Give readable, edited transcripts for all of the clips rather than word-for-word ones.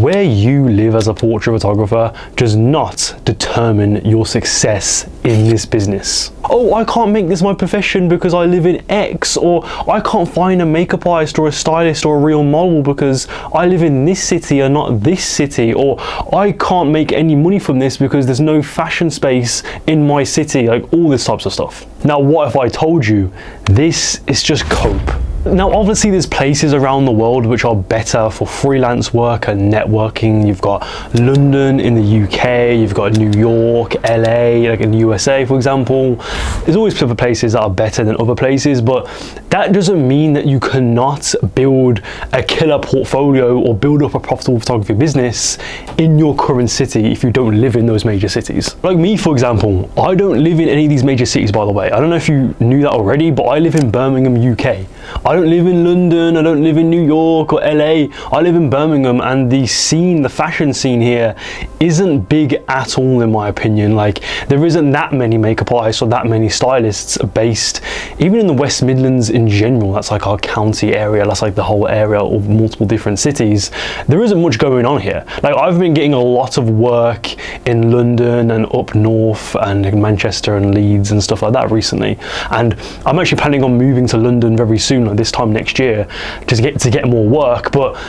where you live as a portrait photographer does not determine your success in this business. Oh, I can't make this my profession because I live in X, or I can't find a makeup artist or a stylist or a real model because I live in this city and not this city, or I can't make any money from this because there's no fashion space in my city, like all this types of stuff. Now, what if I told you this is just cope? Now, obviously there's places around the world which are better for freelance work and networking. You've got London in the UK, you've got New York, LA, like in the USA, for example. There's always other places that are better than other places, but that doesn't mean that you cannot build a killer portfolio or build up a profitable photography business in your current city if you don't live in those major cities. Like me, for example, I don't live in any of these major cities, by the way. I don't know if you knew that already, but I live in Birmingham, UK. I don't live in London, I don't live in New York or LA, I live in Birmingham, and the scene, the fashion scene here isn't big at all in my opinion. Like, there isn't that many makeup artists or that many stylists based, even in the West Midlands in general. That's like our county area, that's like the whole area of multiple different cities. There isn't much going on here. Like, I've been getting a lot of work in London and up north and in Manchester and Leeds and stuff like that recently, and I'm actually planning on moving to London very soon, like this time next year, to get more work. But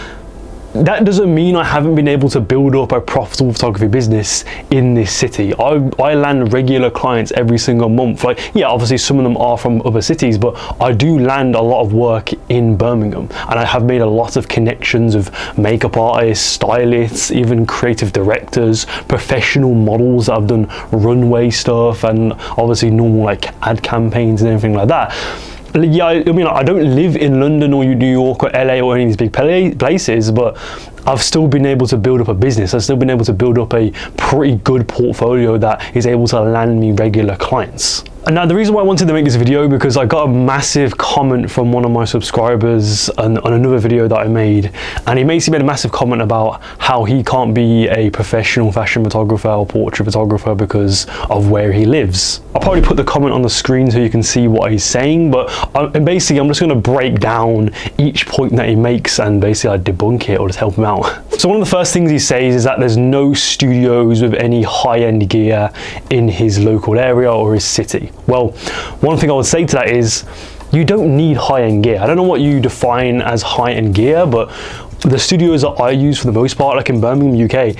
that doesn't mean I haven't been able to build up a profitable photography business in this city. I land regular clients every single month. Like, yeah, obviously some of them are from other cities, but I do land a lot of work in Birmingham, and I have made a lot of connections of makeup artists, stylists, even creative directors, professional models that have done runway stuff, and obviously normal like ad campaigns and everything like that. Yeah, I mean, I don't live in London or New York or LA or any of these big places, but I've still been able to build up a business. I've still been able to build up a pretty good portfolio that is able to land me regular clients. And now the reason why I wanted to make this video, because I got a massive comment from one of my subscribers on another video that I made, and he basically made a massive comment about how he can't be a professional fashion photographer or portrait photographer because of where he lives. I'll probably put the comment on the screen so you can see what he's saying, but basically I'm just going to break down each point that he makes and basically debunk it or just help him out. So one of the first things he says is that there's no studios with any high-end gear in his local area or his city. Well, one thing I would say to that is you don't need high-end gear. I don't know what you define as high-end gear, but the studios that I use for the most part, like in Birmingham, UK,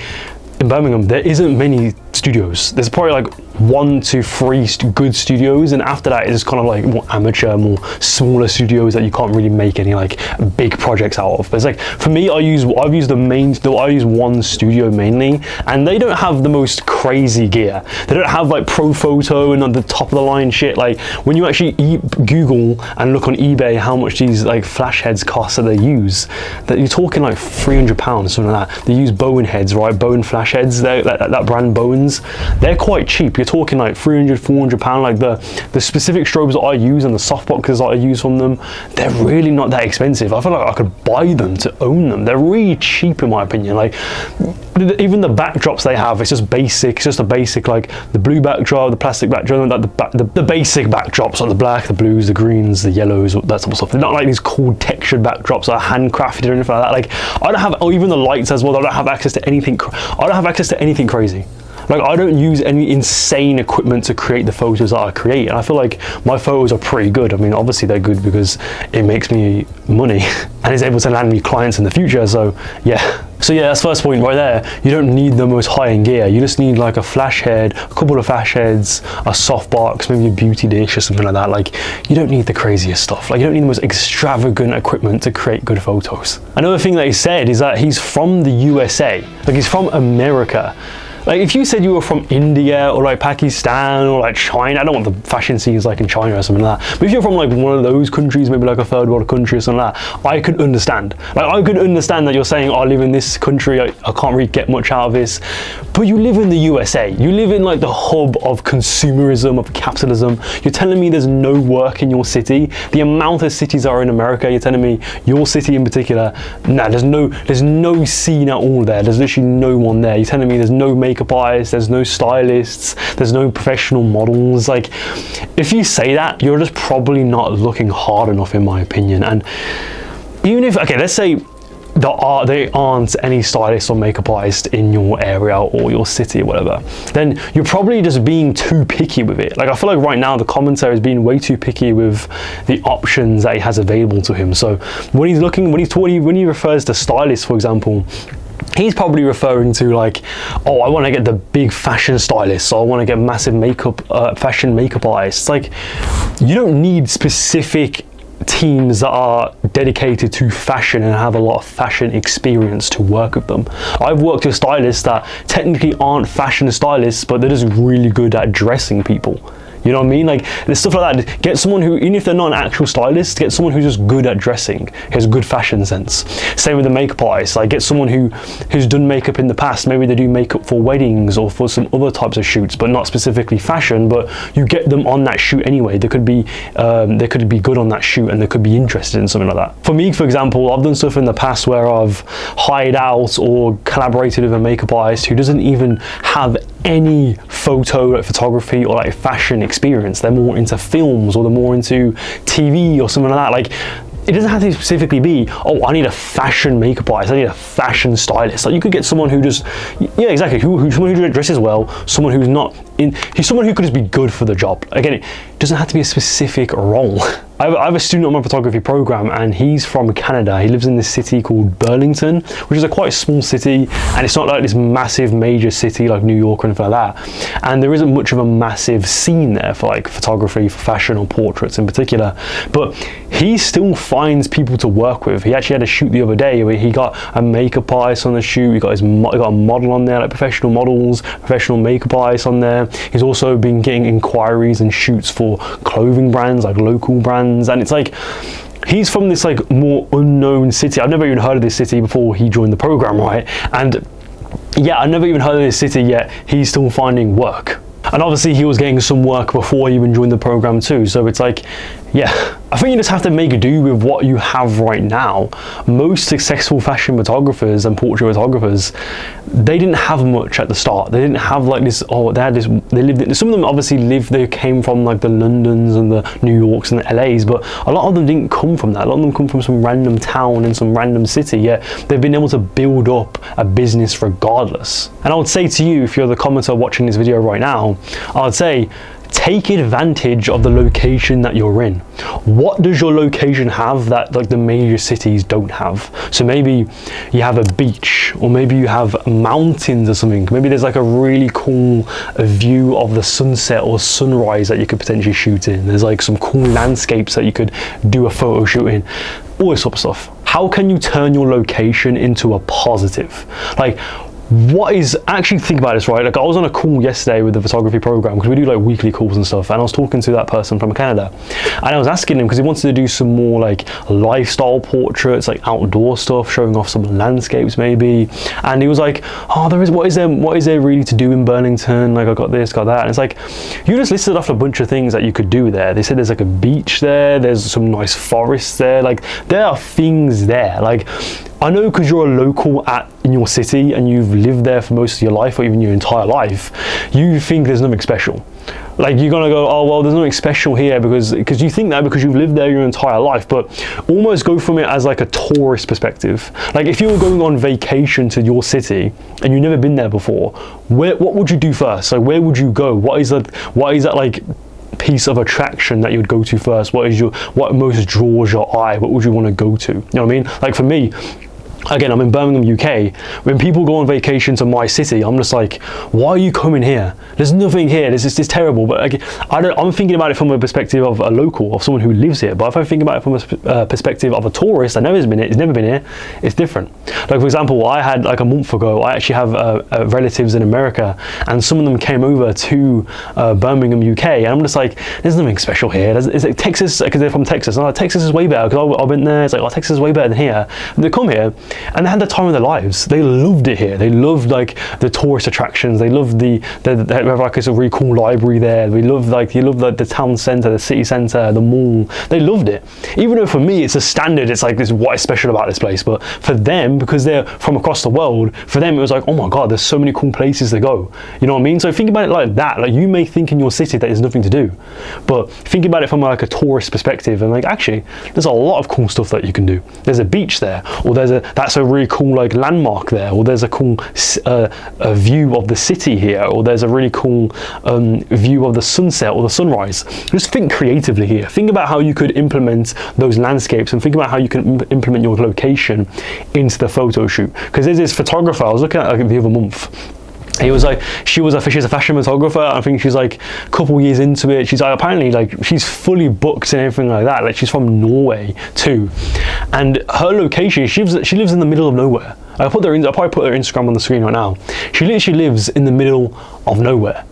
in Birmingham, there isn't many studios. There's probably like 1 to 3 good studios, and after that it's kind of like more amateur, more smaller studios that you can't really make any like big projects out of. But it's like, for me, I've used one studio mainly, and they don't have the most crazy gear. They don't have like pro photo and on the top of the line shit. Like, when you actually Google and look on eBay how much these like flash heads cost that they use, that you're talking like £300, something like that. They use Bowen heads, right? Bowen flash heads, that brand Bowens. They're quite cheap. You're talking like £300, £400. Like the specific strobes that I use and the softboxes that I use from them, they're really not that expensive. I feel like I could buy them to own them. They're really cheap in my opinion. Like, even the backdrops they have, it's just basic. It's just a basic, like the blue backdrop, the plastic backdrop, the basic backdrops, like the black, the blues, the greens, the yellows, that sort of stuff. They're not like these cool textured backdrops that are handcrafted or anything like that. Like, I don't have, or even the lights as well, I don't have access to anything. I don't have access to anything crazy. Like, I don't use any insane equipment to create the photos that I create, and I feel like my photos are pretty good. I mean, obviously they're good because it makes me money and is able to land me clients in the future. So yeah, that's the first point right there. You don't need the most high-end gear. You just need like a flash head, a couple of flash heads, a softbox, maybe a beauty dish or something like that. Like, you don't need the craziest stuff. Like, you don't need the most extravagant equipment to create good photos. Another thing that he said is that he's from the USA. Like, he's from America. Like, if you said you were from India or like Pakistan or like China, I don't know what the fashion scene is like in China or something like that, but if you're from like one of those countries, maybe like a third world country or something like that, I could understand. Like, I could understand that you're saying, oh, I live in this country, I can't really get much out of this. But you live in the USA. You live in like the hub of consumerism, of capitalism. You're telling me there's no work in your city? The amount of cities are in America, you're telling me your city in particular, nah, there's no scene at all there. There's literally no one there. You're telling me there's no makeup artists, there's no stylists, there's no professional models. Like, if you say that, you're just probably not looking hard enough in my opinion. And even if, okay, let's say there aren't any stylists or makeup artists in your area or your city or whatever, then you're probably just being too picky with it. Like, I feel like right now the commentator is being way too picky with the options that he has available to him. So when he refers to stylists, for example, he's probably referring to like, oh, I want to get the big fashion stylist, so I want to get massive fashion makeup artists. Like, you don't need specific teams that are dedicated to fashion and have a lot of fashion experience to work with them. I've worked with stylists that technically aren't fashion stylists, but they're just really good at dressing people. You know what I mean? Like, there's stuff like that. Get someone who, even if they're not an actual stylist, get someone who's just good at dressing, has good fashion sense. Same with the makeup artist. Like, get someone who's done makeup in the past. Maybe they do makeup for weddings or for some other types of shoots, but not specifically fashion. But you get them on that shoot anyway. They could be good on that shoot, and they could be interested in something like that. For me, for example, I've done stuff in the past where I've hired out or collaborated with a makeup artist who doesn't even have any photography or like fashion experience. They're more into films, or they're more into TV or something like that. Like, it doesn't have to specifically be, oh, I need a fashion makeup artist, I need a fashion stylist. Like, you could get someone who just, yeah, exactly, someone who dresses well, someone who's not someone who could just be good for the job. Again, it doesn't have to be a specific role. I have a student on my photography program, and he's from Canada. He lives in this city called Burlington, which is a quite small city, and it's not like this massive major city like New York or anything like that. And there isn't much of a massive scene there for like photography, for fashion or portraits in particular. But he still finds people to work with. He actually had a shoot the other day where he got a makeup artist on the shoot. He got a model on there, like professional models, professional makeup artists on there. He's also been getting inquiries and shoots for clothing brands, like local brands. And it's like, he's from this like more unknown city. I've never even heard of this city before he joined the program, right? And yeah, I've never even heard of this city yet. He's still finding work. And obviously he was getting some work before he even joined the program too. So it's like, yeah, I think you just have to make do with what you have right now. Most successful fashion photographers and portrait photographers, they didn't have much at the start. They didn't have like this, oh, they lived, some of them obviously they came from like the Londons and the New Yorks and the LAs, but a lot of them didn't come from that. A lot of them come from some random town in some random city, yet they've been able to build up a business regardless. And I would say to you, if you're the commenter watching this video right now, I would say, take advantage of the location that you're in. What does your location have that like the major cities don't have? So maybe you have a beach, or maybe you have mountains or something. Maybe there's like a really cool view of the sunset or sunrise that you could potentially shoot in. There's like some cool landscapes that you could do a photo shoot in. All this sort of stuff. How can you turn your location into a positive? Like, actually think about this, right? Like, I was on a call yesterday with the photography program, because we do like weekly calls and stuff, and I was talking to that person from Canada, and I was asking him, because he wanted to do some more like lifestyle portraits, like outdoor stuff, showing off some landscapes maybe. And he was like, oh, what is there really to do in Burlington? Like, I got this, got that. And it's like, you just listed off a bunch of things that you could do there. They said there's like a beach there, there's some nice forests there, like there are things there. Like, I know, because you're a local in your city and you've lived there for most of your life, or even your entire life, you think there's nothing special. Like, you're gonna go, oh well, there's nothing special here, because you think that because you've lived there your entire life. But almost go from it as like a tourist perspective. Like, if you were going on vacation to your city and you've never been there before, what would you do first? Like, where would you go? What is that like piece of attraction that you would go to first? What most draws your eye? What would you want to go to? You know what I mean? Like, for me, again, I'm in Birmingham, UK. When people go on vacation to my city, I'm just like, why are you coming here? There's nothing here. This is terrible. But like, I'm thinking about it from a perspective of a local, of someone who lives here. But if I think about it from a perspective of a tourist that never been here, it's different. Like, for example, I had like a month ago, I actually have relatives in America, and some of them came over to Birmingham, UK, and I'm just like, there's nothing special here. It's like Texas, because they're from Texas. And I'm like, Texas is way better, because I've been there. It's like, oh, Texas is way better than here. And they come here, and they had the time of their lives. They loved it here. They loved like the tourist attractions. They loved they have like a really cool library there. You love like the town centre, the city centre, the mall. They loved it. Even though for me it's a standard, it's like, what is special about this place? But for them, because they're from across the world, for them it was like, oh my god, there's so many cool places to go. You know what I mean? So think about it like that. Like, you may think in your city that there's nothing to do, but think about it from like a tourist perspective, and like, actually there's a lot of cool stuff that you can do. There's a beach there, or there's that that's a really cool like landmark there, or there's a cool a view of the city here, or there's a really cool view of the sunset or the sunrise. Just think creatively here. Think about how you could implement those landscapes, and think about how you can implement your location into the photo shoot. Because there's this photographer I was looking at like the other month. He was like, she's a fashion photographer. I think she's like a couple years into it. She's like, apparently like she's fully booked and everything like that. Like she's from Norway too, and her location, she lives in the middle of nowhere. I'll probably put her Instagram on the screen right now. She literally lives in the middle of nowhere,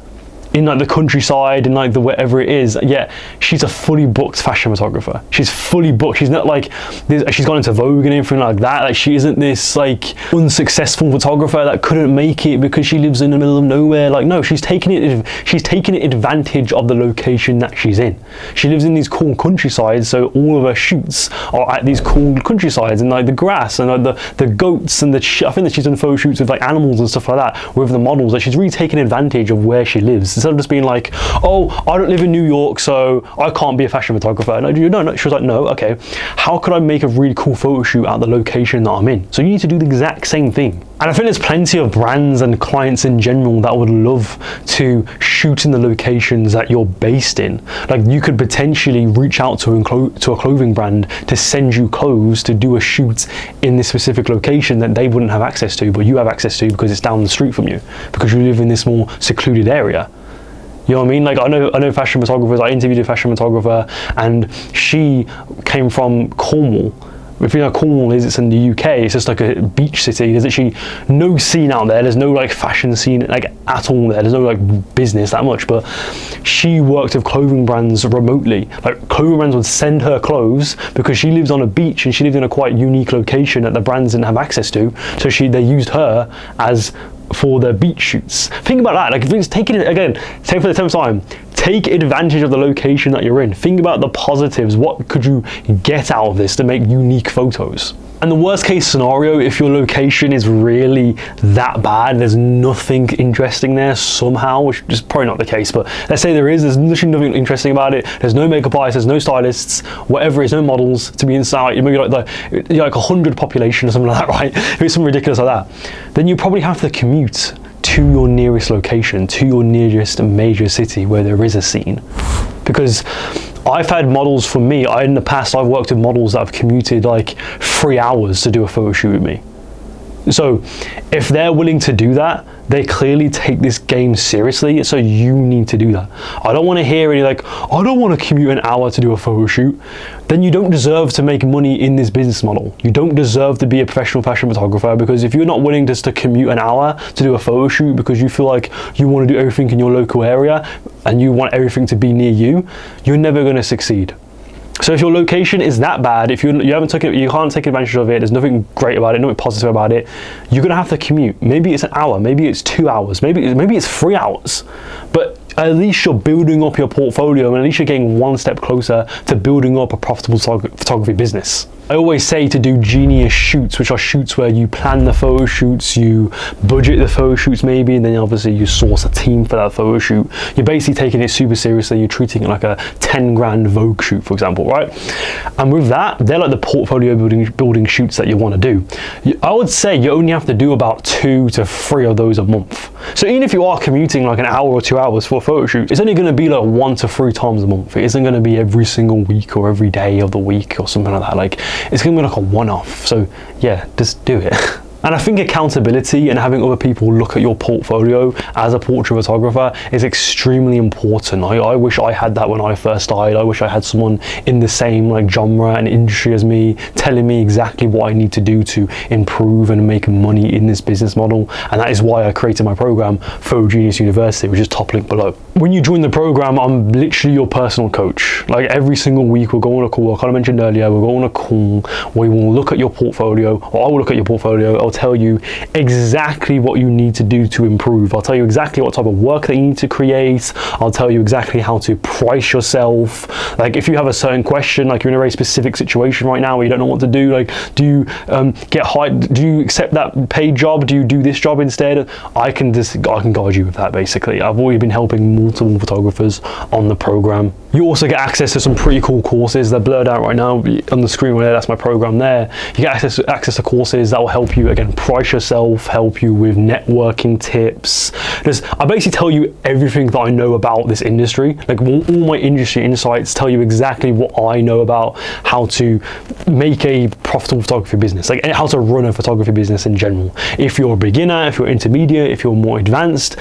in like the countryside, in like the wherever it is. Yet she's a fully booked fashion photographer. She's fully booked. She's not like this, she's gone into Vogue and everything like that. Like she isn't this like unsuccessful photographer that couldn't make it because she lives in the middle of nowhere. Like no, she's taking advantage of the location that she's in. She lives in these cool countrysides, so all of her shoots are at these cool countrysides, and like the grass and like the goats and the I think that she's done photo shoots with like animals and stuff like that with the models. Like she's really taking advantage of where she lives. Instead of just being like, oh, I don't live in New York, so I can't be a fashion photographer. No, she was like, no, okay, how could I make a really cool photo shoot at the location that I'm in? So you need to do the exact same thing. And I think there's plenty of brands and clients in general that would love to shoot in the locations that you're based in. Like you could potentially reach out to a clothing brand to send you clothes to do a shoot in this specific location that they wouldn't have access to, but you have access to because it's down the street from you, because you live in this more secluded area. You know what I mean? Like I know fashion photographers. I interviewed a fashion photographer, and she came from Cornwall. If you know Cornwall is, it's in the UK. It's just like a beach city. There's actually no scene out there. There's no like fashion scene like at all there. There's no like business that much. But she worked with clothing brands remotely. Like clothing brands would send her clothes because she lives on a beach and she lived in a quite unique location that the brands didn't have access to. So they used her as for their beach shoots. Think about that. Like if it's taking it again, take for the 10th time. Take advantage of the location that you're in. Think about the positives. What could you get out of this to make unique photos? And the worst case scenario, if your location is really that bad, there's nothing interesting there somehow, which is probably not the case, but let's say there's literally nothing interesting about it. There's no makeup artists, there's no stylists, whatever it is, no models to be inside. Maybe like 100 population or something like that, right? If it's something ridiculous like that, then you probably have to commute to your nearest location, to your nearest major city where there is a scene. Because I've had models from me, in the past I've worked with models that have commuted like 3 hours to do a photo shoot with me. So if they're willing to do that, they clearly take this game seriously, so you need to do that. I don't want to hear any like, I don't want to commute an hour to do a photo shoot. Then you don't deserve to make money in this business model. You don't deserve to be a professional fashion photographer, because if you're not willing just to commute an hour to do a photo shoot because you feel like you want to do everything in your local area and you want everything to be near you, you're never going to succeed. So if your location is that bad, if you can't take advantage of it, there's nothing great about it, nothing positive about it, you're gonna have to commute. Maybe it's an hour, maybe it's 2 hours, maybe it's 3 hours, but at least you're building up your portfolio, and at least you're getting one step closer to building up a profitable photography business. I always say to do genius shoots, which are shoots where you plan the photo shoots, you budget the photo shoots maybe, and then obviously you source a team for that photo shoot. You're basically taking it super seriously. You're treating it like a 10 grand Vogue shoot, for example, right? And with that, they're like the portfolio building shoots that you want to do. I would say you only have to do about 2 to 3 of those a month. So even if you are commuting like an hour or 2 hours for a photo shoot, it's only going to be like 1 to 3 times a month. It isn't going to be every single week or every day of the week or something like that. Like, it's going to be like a one-off. So yeah, just do it. And I think accountability and having other people look at your portfolio as a portrait photographer is extremely important. I wish I had that when I first started. I wish I had someone in the same like genre and industry as me telling me exactly what I need to do to improve and make money in this business model. And that is why I created my program, Photo Genius University, which is top link below. When you join the program, I'm literally your personal coach. Like every single week we'll go on a call, like I mentioned earlier, we'll go on a call where we will look at your portfolio, or I will look at your portfolio. I'll tell you exactly what you need to do to improve. I'll tell you exactly what type of work that you need to create. I'll tell you exactly how to price yourself. Like if you have a certain question, like you're in a very specific situation right now where you don't know what to do, like do you get hired, do you accept that paid job, do you do this job instead? I can guide you with that basically. I've already been helping multiple photographers on the program. You also get access to some pretty cool courses. They're blurred out right now on the screen right there. That's my program there. You get access to courses that will help you, again, price yourself, help you with networking tips. I basically tell you everything that I know about this industry. Like all my industry insights tell you exactly what I know about how to make a profitable photography business, like how to run a photography business in general. If you're a beginner, if you're intermediate, if you're more advanced,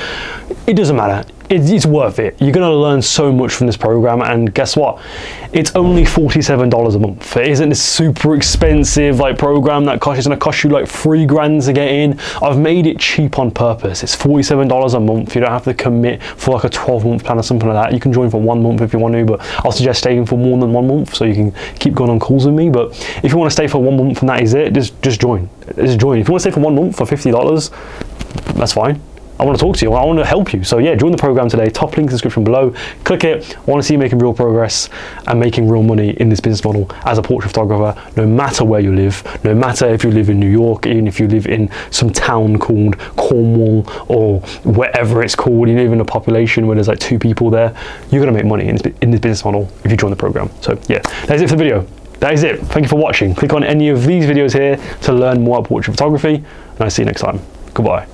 it doesn't matter. It's worth it. You're going to learn so much from this program, and guess what? It's only $47 a month. It isn't this super expensive like program that it's going to cost you like $3,000 to get in. I've made it cheap on purpose. It's $47 a month. You don't have to commit for like a 12-month plan or something like that. You can join for 1 month if you want to, but I'll suggest staying for more than 1 month so you can keep going on calls with me. But if you want to stay for 1 month and that is it, just join. Just join. If you want to stay for 1 month for $50, that's fine. I want to talk to you. I want to help you. So yeah, join the program today. Top link in the description below. Click it. I want to see you making real progress and making real money in this business model as a portrait photographer, no matter where you live, no matter if you live in New York, even if you live in some town called Cornwall or wherever it's called, you live in a population where there's like 2 people there, you're going to make money in this business model if you join the program. So yeah, that's it for the video. That is it. Thank you for watching. Click on any of these videos here to learn more about portrait photography, and I'll see you next time. Goodbye.